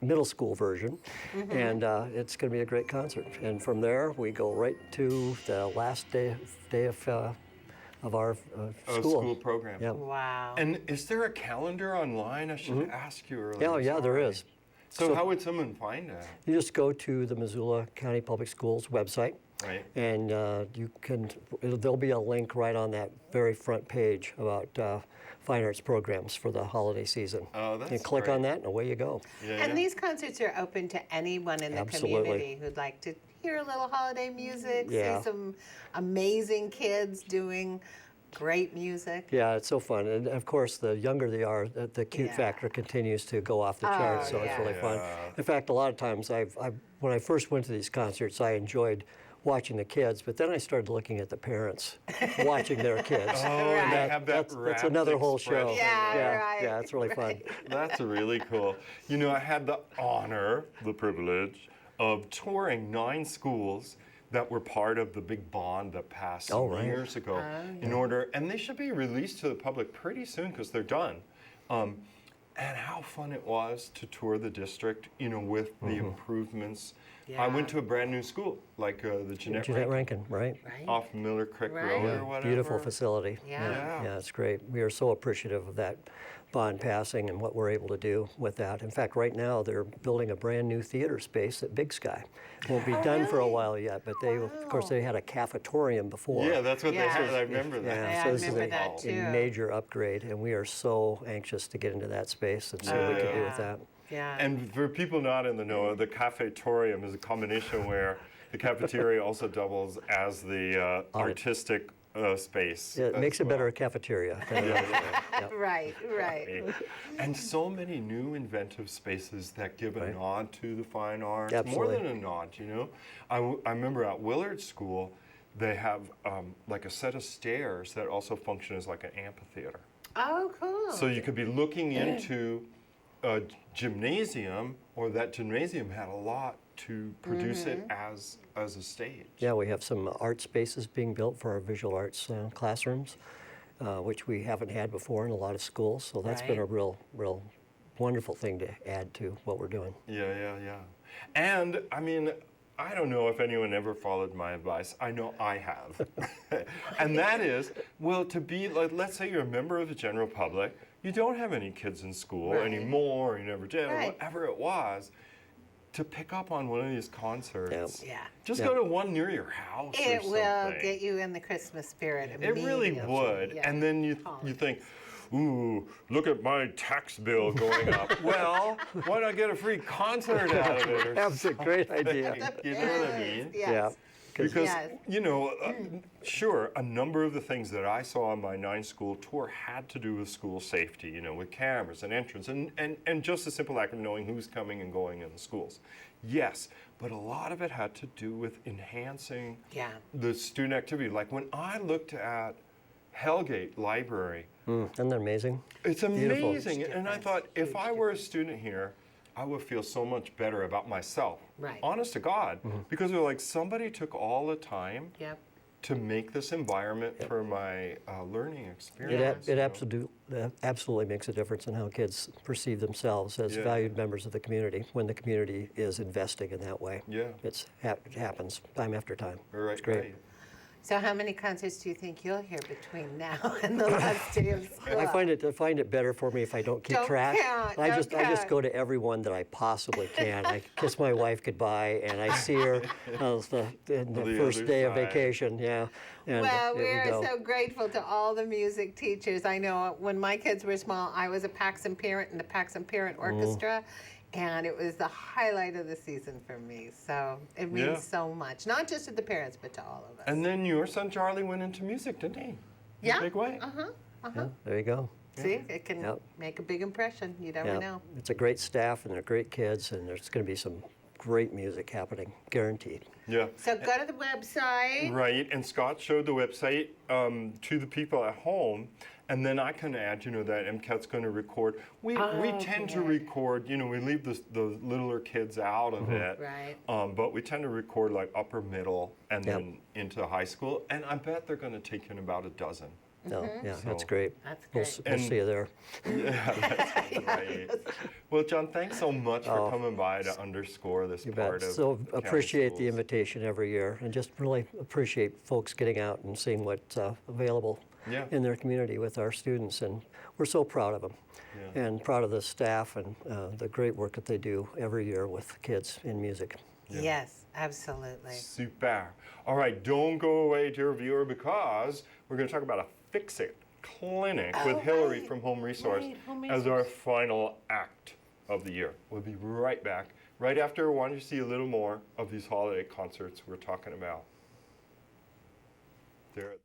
middle school version, and it's going to be a great concert. And from there, we go right to the last day of our
School program.
Yeah.
Wow.
And is there a calendar online? I should ask you earlier.
Yeah, there is.
So how would someone find that?
You just go to the Missoula County Public Schools website,
Right.
and there'll be a link right on that very front page about fine arts programs for the holiday season.
Oh, that's
You click
great.
on that, and away you go.
Yeah,
And these concerts are open to anyone in the
Absolutely.
community who'd like to hear a little holiday music,
Yeah.
see some amazing kids doing great music.
Yeah, it's so fun. And of course, the younger they are, the cute
Yeah.
factor continues to go off the charts, so it's really fun.
Yeah.
In fact, a lot of times, when I first went to these concerts, I enjoyed watching the kids, but then I started looking at the parents watching their kids.
Oh, and they
Right.
have that
That's another whole show.
expression.
Yeah, right,
Yeah, it's really fun.
That's really cool. You know, I had the honor, the privilege of touring 9 schools that were part of the big bond that passed some
right.
years ago. And they should be released to the public pretty soon because they're done. And how fun it was to tour the district, you know, with the improvements. I went to a brand new school, like the Jeanette
Jeanette
Rankin,
Rankin, right?
Right?
off Miller Creek
Right.
Road or whatever.
Beautiful facility.
Yeah.
Yeah, it's great. We are so appreciative of that bond passing and what we're able to do with that. In fact, right now they're building a brand new theater space at Big Sky. Won't be done for a while yet, but they, of course, they had a cafetorium before.
Yeah, that's what they
Yeah.
had. I remember that.
Yeah,
Yeah,
so
I
this is
remember that too.
a major upgrade, and we are so anxious to get into that space and see what we can do with that.
Yeah.
And for people not in the know, the cafetorium is a combination where the cafeteria also doubles as the artistic space.
Yeah, it
as
makes a
well.
better cafeteria. than a restaurant. Yep.
Right.
And so many new inventive spaces that give a
Right.
nod to the fine arts.
Absolutely.
More than a nod, you know. I remember at Willard School, they have like a set of stairs that also function as like an amphitheater.
Oh, cool.
So you could be looking into a gymnasium, or that gymnasium had a lot to produce it as a stage.
Yeah, we have some art spaces being built for our visual arts classrooms, which we haven't had before in a lot of schools. So that's been a real wonderful thing to add to what we're doing.
Yeah. And I mean, I don't know if anyone ever followed my advice. I know I have. And that is, well, to be like, let's say you're a member of the general public, you don't have any kids in school anymore, or you never did, or whatever it was, to pick up on one of these concerts.
Yeah.
Just go to one near your house or
It
something.
will get you in the Christmas spirit
It
immediately.
really would.
Yeah.
And then you think, ooh, look at my tax bill going up. Well, why not get a free concert out of it? Or
That's a great idea.
You know what I mean?
Yes.
Yeah.
Because,
Yes.
you know, sure, a number of the things that I saw on my 9-school tour had to do with school safety, you know, with cameras and entrance and just the simple act of knowing who's coming and going in the schools. Yes, but a lot of it had to do with enhancing the student activity. Like when I looked at Hellgate Library,
Isn't that amazing?
it's
Beautiful.
amazing. And I thought, if I were a student here, I would feel so much better about myself.
Right.
Honest to God. Because they're like, somebody took all the time
Yep.
to make this environment for my learning experience.
It absolutely makes a difference in how kids perceive themselves as valued members of the community when the community is investing in that way.
Yeah.
It happens time after time.
Right,
It's great.
right.
So how many concerts do you think you'll hear between now and the last day of school?
I find it better for me if I don't keep
Don't
track.
count,
I
don't
just
count.
go to every one that I possibly can. I kiss my wife goodbye, and I see her on the first
other
day of
side.
vacation. Yeah. And
Well, we
there
are
go.
so grateful to all the music teachers. I know when my kids were small, I was a Paxton parent in the Paxton Parent Orchestra, and it was the highlight of the season for me. So it means
Yeah.
so much, not just to the parents, but to all of us.
And then your son Charlie went into music, didn't he? In
yeah,
a big way.
Yeah, there you go.
See, it can
Yep.
make a big impression. You never
Yeah.
know.
It's a great staff, and they're great kids, and there's going to be some great music happening, guaranteed.
Yeah.
So go to the website.
Right, and Scott showed the website to the people at home, and then I can add, you know, that MCAT's going to record. We tend to record, you know, we leave the littler kids out of it,
Right.
but we tend to record like upper middle and
Yep.
then into high school, and I bet they're going to take in about a dozen.
No, yeah, that's
So-
great.
That's
We'll,
great.
we'll see you there.
Yeah, that's right. Well, John, thanks so much for
Oh.
coming by to underscore this
You
part
bet.
of
So
county
appreciate the
schools.
invitation every year, and just really appreciate folks getting out and seeing what's available
Yeah.
in their community with our students, and we're so proud of them, and proud of the staff and the great work that they do every year with kids in music.
Yes, absolutely.
Super. All right, don't go away, dear viewer, because we're going to talk about a Fix-It clinic with Hillary from Home Resource
Home
as our final act of the year. We'll be right back, right after I want you to see a little more of these holiday concerts we're talking about. There.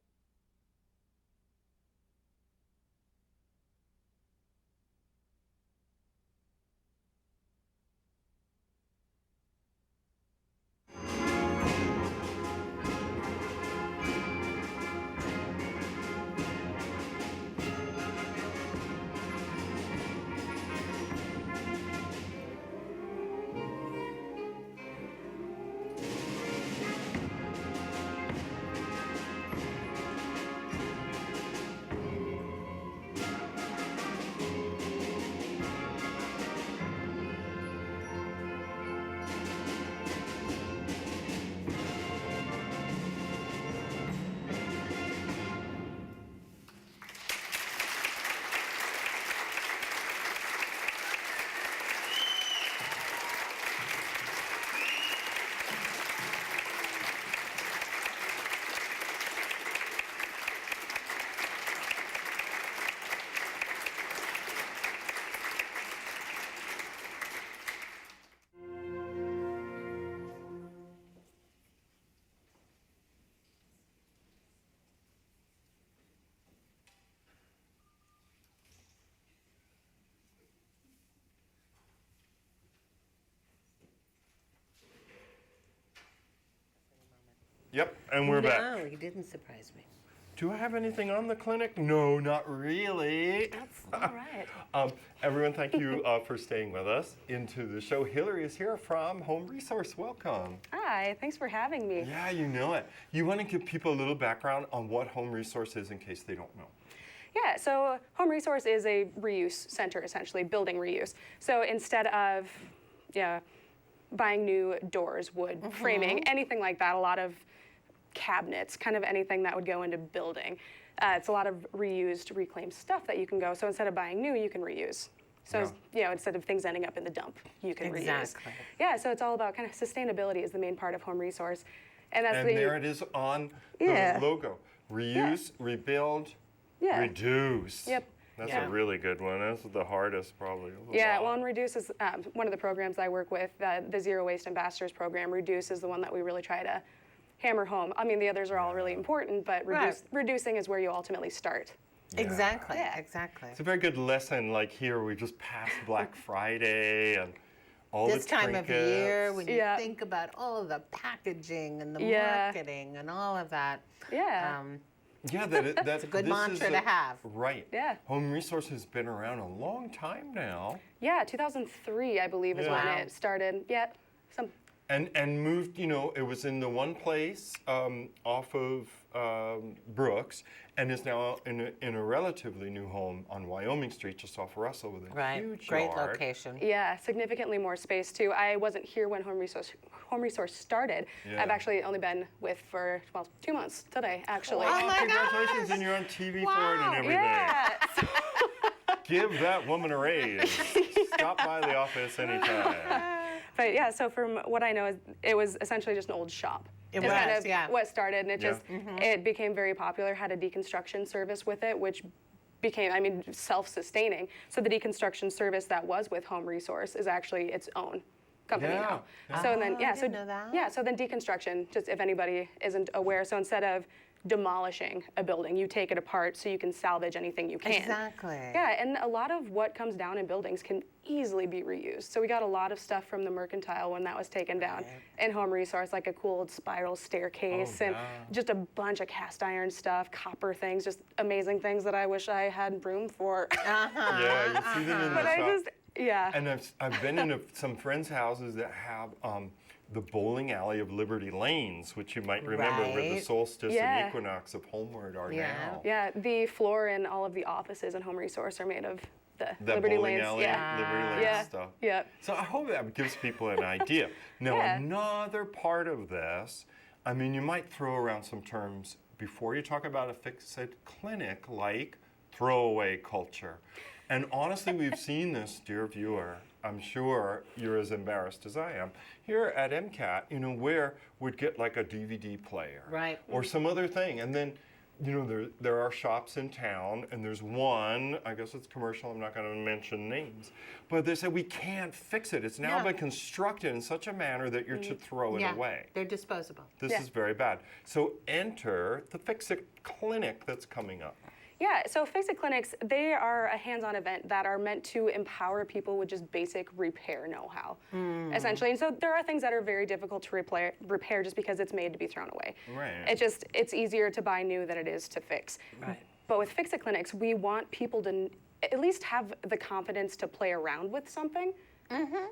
Yep, and we're back.
No, you didn't surprise me.
Do I have anything on the clinic? No, not really.
All right.
Everyone, thank you for staying with us into the show. Hillary is here from Home Resource. Welcome.
Hi, thanks for having me.
Yeah, you know it. You want to give people a little background on what Home Resource is in case they don't know.
Yeah, so Home Resource is a reuse center, essentially, building reuse. So instead of buying new doors, wood, framing, anything like that, a lot of cabinets, kind of anything that would go into building. It's a lot of reused, reclaimed stuff that you can go. So instead of buying new, you can reuse. So instead of things ending up in the dump, you can reuse.
Exactly.
Yeah, so it's all about kind of sustainability is the main part of Home Resource. And that's
And there it is on the logo. Reuse, rebuild, reduce.
Yep.
That's a really good one. That's the hardest probably.
Yeah, well, and Reduce is one of the programs I work with, the Zero Waste Ambassadors program. Reduce is the one that we really try to hammer home. I mean, the others are all really important, but reducing is where you ultimately start.
Exactly, exactly.
It's a very good lesson. Like here, we just passed Black Friday and all
This
the
time of
trinkets.
year, when you think about all of the packaging and the marketing and all of that.
Yeah.
Yeah, that's
a good mantra to have.
Right.
Yeah.
Home Resource has been around a long time now.
Yeah, 2003, I believe, is when it started. Yeah.
And moved, it was in the one place off of Brooks and is now in a relatively new home on Wyoming Street just off Russell with a huge
Great
yard.
location.
Yeah, significantly more space too. I wasn't here when Home Resource started.
Yeah.
I've actually only been with for 2 months today, actually.
Oh my
Congratulations,
gosh.
and you're on TV for it and everything.
Yeah.
Give that woman a raise. Stop by the office anytime.
But yeah, so from what I know, it was essentially just an old shop.
It
It's kind
was,
of
yeah.
what started, and it it became very popular, had a deconstruction service with it, which became, self-sustaining. So the deconstruction service that was with Home Resource is actually its own company now.
Yeah.
So then,
I didn't know that.
so then deconstruction, just if anybody isn't aware, so instead of demolishing a building, you take it apart so you can salvage anything you can.
Exactly.
Yeah, and a lot of what comes down in buildings can easily be reused. So we got a lot of stuff from the Mercantile when that was taken down in Home Resource, like a cool old spiral staircase and just a bunch of cast iron stuff, copper things, just amazing things that I wish I had room for.
Yeah, you see them in
But
the
I
shop.
just,
And I've been in some friends' houses that have the bowling alley of Liberty Lanes, which you might remember where the
Right.
solstice
Yeah.
and equinox of Homeward are now.
yeah, the floor in all of the offices in Home Resource are made of the
That
Liberty
bowling
Lanes.
alley, Liberty Lanes
Yeah.
stuff.
Yeah.
So I hope that gives people an idea. Now, another part of this, you might throw around some terms before you talk about a fix-it clinic, like throwaway culture. And honestly, we've seen this, dear viewer. I'm sure you're as embarrassed as I am. Here at MCAT, where we'd get like a DVD player.
Right.
Or some other thing. And then, there are shops in town, and there's one, I guess it's commercial, I'm not going to mention names, but they say we can't fix it. It's now been constructed in such a manner that you're to throw it away.
They're disposable.
This is very bad. So enter the Fix-It Clinic that's coming up.
Yeah, so Fix-It Clinics, they are a hands-on event that are meant to empower people with just basic repair know-how, essentially. And so there are things that are very difficult to repair just because it's made to be thrown away.
Right.
It's easier to buy new than it is to fix.
Right.
But with Fix-It Clinics, we want people to at least have the confidence to play around with something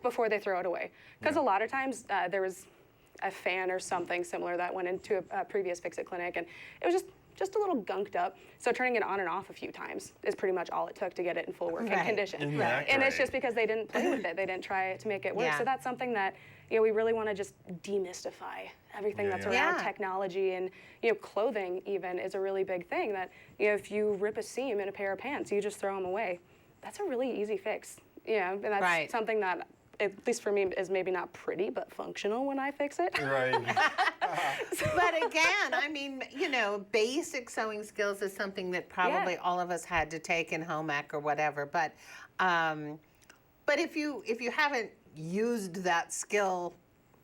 before they throw it away. Because a lot of times there was a fan or something similar that went into a previous Fix-It Clinic, and it was just a little gunked up. So turning it on and off a few times is pretty much all it took to get it in full working condition.
Isn't that
And it's
great?
just because they didn't play with it. They didn't try to make it work.
Yeah.
So that's something that we really want to just demystify everything that's around
Yeah.
technology, and clothing even is a really big thing that if you rip a seam in a pair of pants, you just throw them away. That's a really easy fix. And that's something that, at least for me, is maybe not pretty, but functional when I fix it.
Right.
But again, basic sewing skills is something that probably all of us had to take in home ec or whatever. But if you haven't used that skill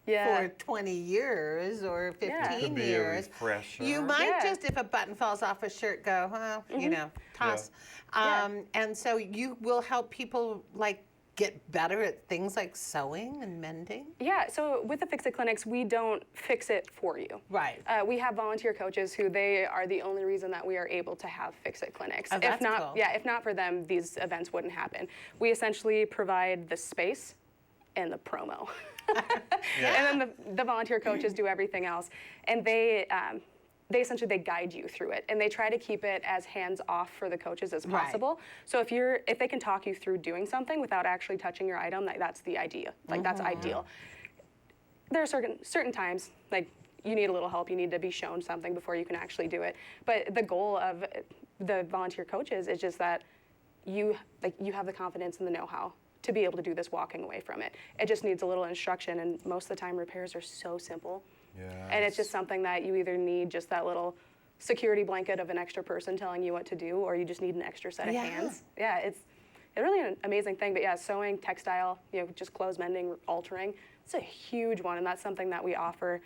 for 20 years or 15
Could be a
years,
refresher.
you might just, if a button falls off a shirt, go, well, toss. And so you will help people like get better at things like sewing and mending?
Yeah, so with the Fix It clinics, we don't fix it for you.
Right.
We have volunteer coaches who they are the only reason that we are able to have Fix It clinics.
Oh, that's
if not,
cool.
yeah, if not for them, these events wouldn't happen. We essentially provide the space and the promo. And then the volunteer coaches do everything else. And they essentially they guide you through it, and they try to keep it as hands off for the coaches as
Right.
possible. So if they can talk you through doing something without actually touching your item, that's the idea. Like that's ideal. There are certain times like you need a little help. You need to be shown something before you can actually do it. But the goal of the volunteer coaches is just that you have the confidence and the know-how to be able to do this walking away from it. It just needs a little instruction, and most of the time repairs are so simple. And it's just something that you either need just that little security blanket of an extra person telling you what to do, or you just need an extra set of hands. Yeah, it's really an amazing thing. But yeah, sewing, textile, just clothes mending, altering, it's a huge one, and that's something that we offer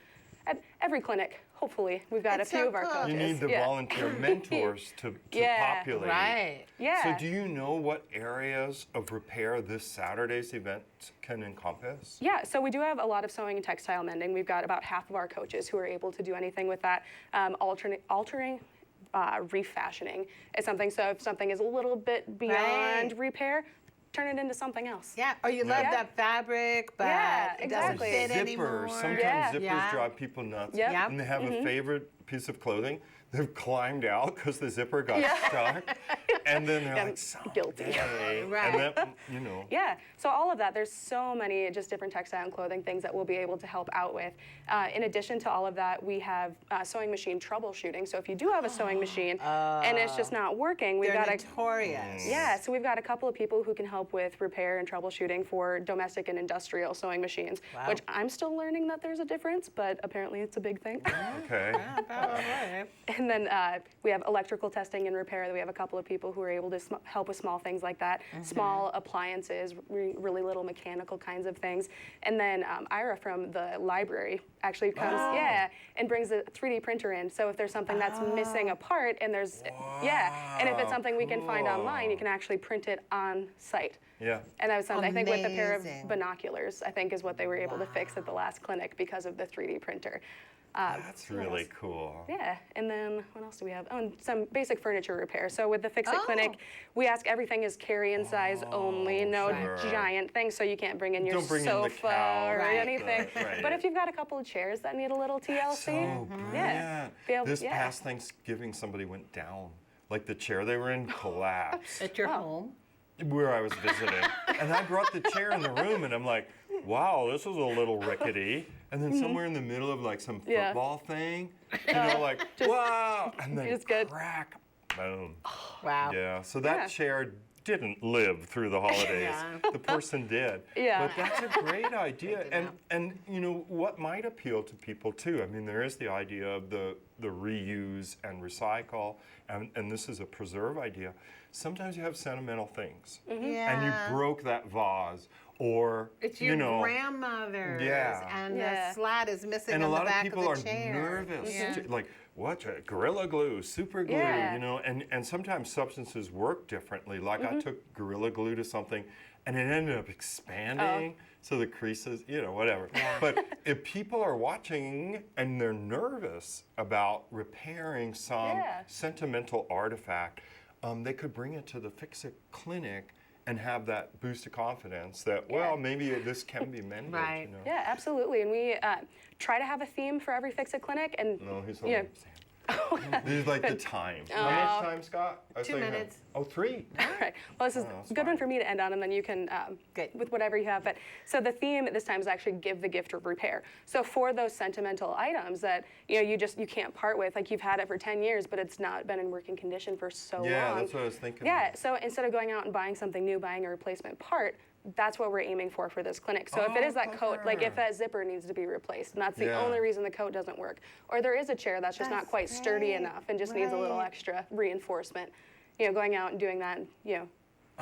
at every clinic. Hopefully, we've got
That's
a few
so
of our
cool.
coaches.
You need the volunteer mentors to populate.
Right.
Yeah.
So do you know what areas of repair this Saturday's event can encompass?
Yeah, so we do have a lot of sewing and textile mending. We've got about half of our coaches who are able to do anything with that. Altering, refashioning is something. So if something is a little bit beyond repair, turn it into something else.
Yeah, or you love that fabric, but
Yeah,
it
exactly.
doesn't fit
Zippers.
anymore.
Sometimes zippers
Yeah.
drive people nuts.
Yep.
Yep.
And they have a favorite piece of clothing. They've climbed out because the zipper got stuck. And then they're like,
guilty.
someday.
Right.
And that,
Yeah, so all of that, there's so many just different textile and clothing things that we'll be able to help out with. In addition to all of that, we have sewing machine troubleshooting. So if you do have a sewing machine and it's just not working, we've
They're
got
notorious.
so we've got a couple of people who can help with repair and troubleshooting for domestic and industrial sewing machines, which I'm still learning that there's a difference, but apparently it's a big thing.
Okay.
And then we have electrical testing and repair. We have a couple of people who are able to help with small things like that, small appliances, really little mechanical kinds of things. And then Ira from the library actually comes, and brings a 3D printer in. So if there's something that's missing a part, and there's, and if it's something we can find online, you can actually print it on site.
Yeah.
And that was something, I think with a pair of
Amazing.
binoculars, I think is what they were able to fix at the last clinic because of the 3D printer.
That's really cool.
Yeah, and then what else do we have? Oh, and some basic furniture repair. So with the Fix It Clinic, we ask everything is carry-in size only, no giant things, so you can't bring in your
Don't bring in the
sofa
couch,
or anything.
right.
But if you've got a couple of chairs that need a little TLC,
So brilliant.
be able-
This past Thanksgiving, somebody went down. Like the chair they were in collapsed
At your home?
where I was visiting. And I brought the chair in the room, and I'm like, wow, this is a little rickety. And then somewhere in the middle of like some
Yeah.
football thing, like, wow. And then
Just good.
crack, boom.
Wow.
Yeah, so that chair didn't live through the holidays.
Yeah.
The person did.
Yeah.
But that's a great idea. And what might appeal to people too. I mean, there is the idea of the reuse and recycle, and this is a preserve idea. Sometimes you have sentimental things,
Yeah.
and you broke that vase, or
It's your grandmother's, and
Yeah.
the slat is missing
and
on
a lot
the back
of people
of
are
the chair.
nervous,
Yeah.
like what Gorilla Glue, super glue,
Yeah.
and sometimes substances work differently. Like I took Gorilla Glue to something, and it ended up expanding, so the creases, whatever. But if people are watching and they're nervous about repairing some sentimental artifact, they could bring it to the Fix It Clinic and have that boost of confidence that, well, maybe this can be mended.
Right.
Yeah, absolutely. And we try to have a theme for every Fix It Clinic. And
No, he's
Yeah.
holding Sam. This is like the time. How much time, Scott? I
2
saw you have-
minutes.
Oh, 3.
All right. Well, this is
that's
a good one
fine.
for me to end on, and then you can,
Good.
with whatever you have. But so the theme this time is actually give the gift of repair. So for those sentimental items that you can't part with, like you've had it for 10 years, but it's not been in working condition for so
Yeah,
long.
that's what I was thinking.
Yeah. So instead of going out and buying something new, buying a replacement part. That's what we're aiming for this clinic. So if it is that coat, like if that zipper needs to be replaced, and that's the
Yeah.
only reason the coat doesn't work, or there is a chair that's just not
That's
quite sturdy
great.
enough and just needs a little
Right.
extra reinforcement, going out and doing that,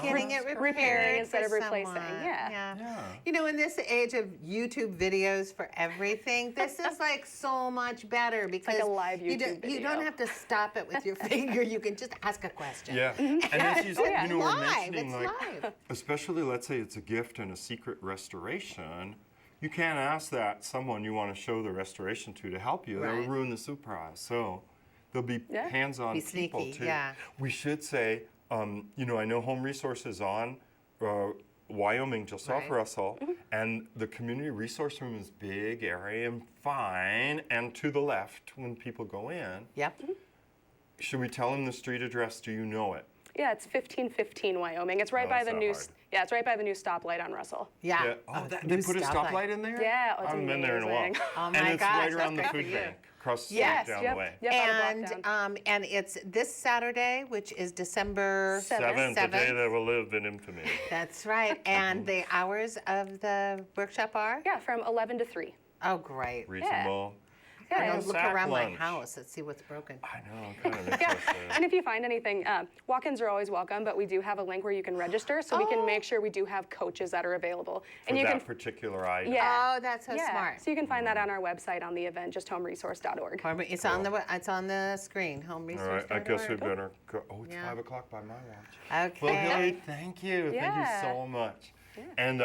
getting it repaired
repairing instead
for
of replacing,
someone.
yeah.
You know, in this age of YouTube videos for everything, this is like so much better because
like a live
you
YouTube
you don't
video.
have to stop it with your finger. You can just ask a question.
Yeah. And as you,
yeah.
you know, we're
Live,
mentioning
it's
like,
live.
especially let's say it's a gift and a secret restoration, you can't ask that someone you want to show the restoration to help you. That would
Right.
ruin the surprise. So there'll be
Yeah.
hands-on
Be
people
sneaky,
too.
yeah.
We should say, you know, I know Home Resources on Wyoming, just off
Right.
Russell, and the community resource room is big area and fine, and to the left when people go in.
Yep.
Should we tell them the street address? Do you know it?
Yeah, it's 1515 Wyoming. It's right
Oh,
by
it's
the
not
new.
hard.
Yeah, it's right by the new stoplight on Russell.
Yeah.
Oh,
the
they
new
put a stoplight in there?
Yeah, oh,
I
it's
haven't been there in a while.
amazing.
Oh
And
my
it's
gosh,
right around the
that's great
food
for you.
bank, across the
Yes,
street down
yep,
the way.
yep, about a block down.
And it's this Saturday, which is December
Seventh, the day
7th.
that will live in infamy.
That's right. And the hours of the workshop are?
Yeah, from 11 to 3.
Oh, great.
Reasonable.
I'm
Yeah,
gonna
and
look
sack
around my
lunch.
house and see what's broken.
I know, I'm kind of interested.
And if you find anything, walk-ins are always welcome, but we do have a link where you can register, so we can make sure we do have coaches that are available.
For
And you
that
can,
particular item.
yeah,
Oh, that's so
yeah.
smart.
So you can find that on our website on the event, just homeresource.org.
It's on the screen, homeresource.org.
All right, I guess we better go. Oh, it's
Yeah.
5 o'clock by my watch.
Okay.
Well, Hillary, thank you. Thank you
Yeah.
so much. And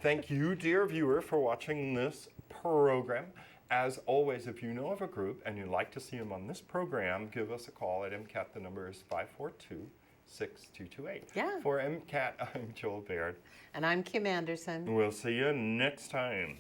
thank you, dear viewer, for watching this program. As always, if you know of a group and you'd like to see them on this program, give us a call at MCAT. The number is 542-6228.
Yeah.
For MCAT, I'm Joel Baird.
And I'm Kim Anderson.
We'll see you next time.